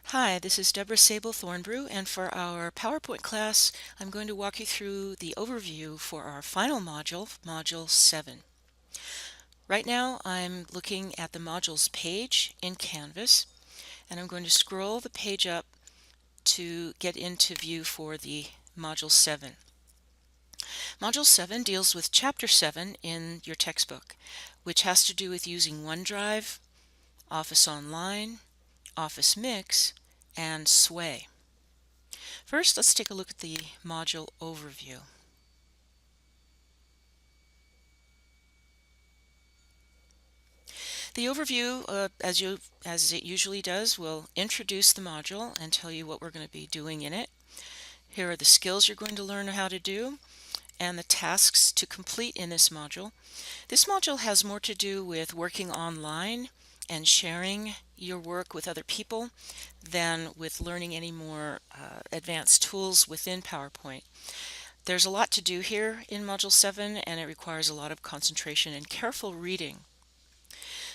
Hi, this is Debra Sayble-Thornbrugh, and for our PowerPoint class, I'm going to walk you through the overview for our final module, Module 7. Right now, I'm looking at the modules page in Canvas, and I'm going to scroll the page up to get into view for the Module 7. Module 7 deals with Chapter 7 in your textbook, which has to do with using OneDrive, Office Online, Office Mix, and Sway. First, let's take a look at the module overview. The overview, as it usually does, will introduce the module and tell you what we're going to be doing in it. Here are the skills you're going to learn how to do and the tasks to complete in this module. This module has more to do with working online and sharing your work with other people than with learning any more advanced tools within PowerPoint. There's a lot to do here in Module 7, and it requires a lot of concentration and careful reading.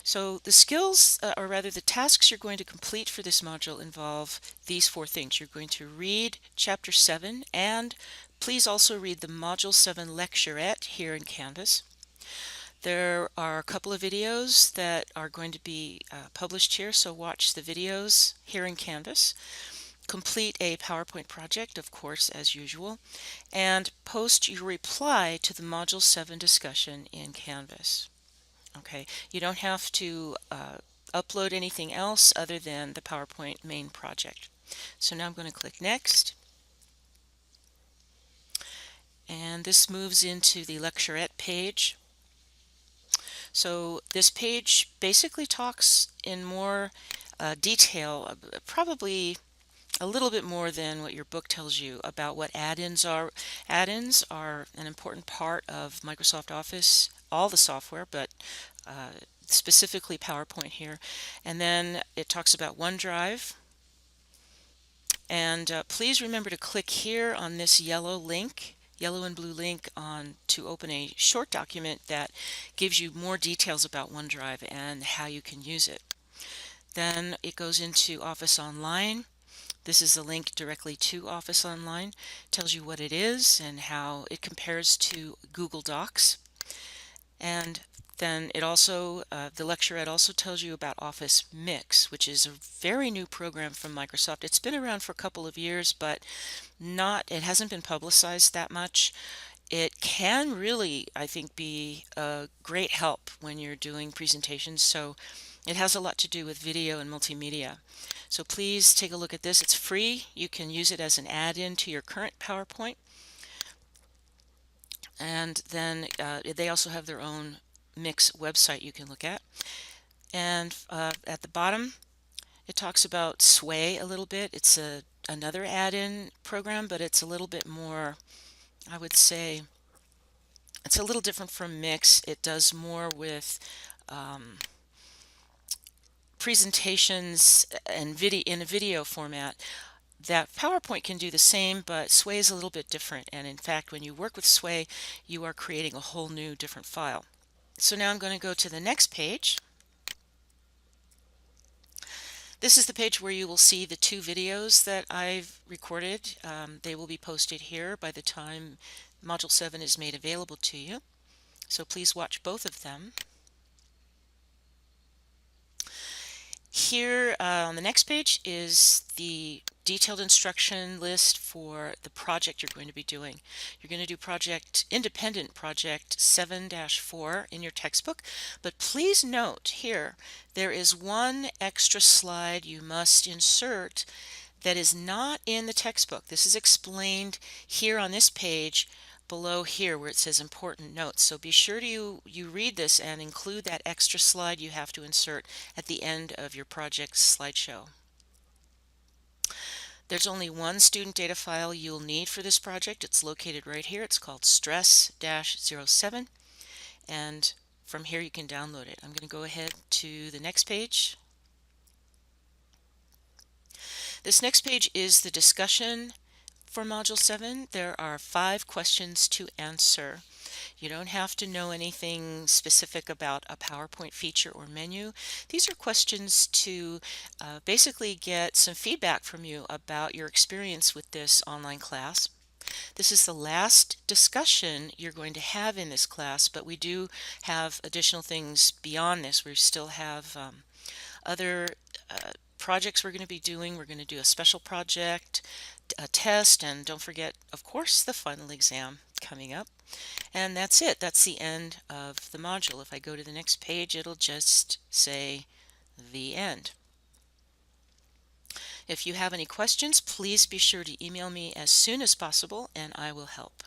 So the skills, or rather the tasks you're going to complete for this module involve these four things. You're going to read Chapter 7, and please also read the Module 7 lecturette here in Canvas. There are a couple of videos that are going to be published here, so watch the videos here in Canvas. Complete a PowerPoint project, of course, as usual, and post your reply to the Module 7 discussion in Canvas. Okay, you don't have to upload anything else other than the PowerPoint main project. So now I'm going to click Next, and this moves into the lecturette page. So this page basically talks in more detail, probably a little bit more than what your book tells you about what add-ins are. Add-ins are an important part of Microsoft Office, all the software, but specifically PowerPoint here. And then it talks about OneDrive. And please remember to click here on this yellow link, yellow and blue link to open a short document that gives you more details about OneDrive and how you can use it. Then it goes into Office Online. This is a link directly to Office Online. It tells you what it is and how it compares to Google Docs. And then it also, the lecturette also tells you about Office Mix, which is a very new program from Microsoft. It's been around for a couple of years, but it hasn't been publicized that much. It can really, I think, be a great help when you're doing presentations. So it has a lot to do with video and multimedia. So please take a look at this. It's free. You can use it as an add-in to your current PowerPoint. And then they also have their own Mix website you can look at. And at the bottom, it talks about Sway a little bit. It's another add-in program, but it's a little bit more, I would say, it's a little different from Mix. It does more with presentations and in a video format. That PowerPoint can do the same, but Sway is a little bit different. And in fact, when you work with Sway, you are creating a whole new different file. So now I'm going to go to the next page. This is the page where you will see the two videos that I've recorded. They will be posted here by the time Module 7 is made available to you. So please watch both of them. Here on the next page is the detailed instruction list for the project you're going to be doing. You're going to do independent project 7-4 in your textbook, but please note here there is one extra slide you must insert that is not in the textbook. This is explained here on this page below here where it says important notes. So be sure you read this and include that extra slide you have to insert at the end of your project slideshow. There's only one student data file you'll need for this project. It's located right here. It's called stress-07, and from here you can download it. I'm going to go ahead to the next page. This next page is the discussion for Module 7. There are 5 questions to answer. You don't have to know anything specific about a PowerPoint feature or menu. These are questions to basically get some feedback from you about your experience with this online class. This is the last discussion you're going to have in this class, but we do have additional things beyond this. We still have other projects we're going to be doing. We're going to do a special project, a test, and don't forget, of course, the final exam coming up. And that's it. That's the end of the module. If I go to the next page, it'll just say the end. If you have any questions, please be sure to email me as soon as possible and I will help.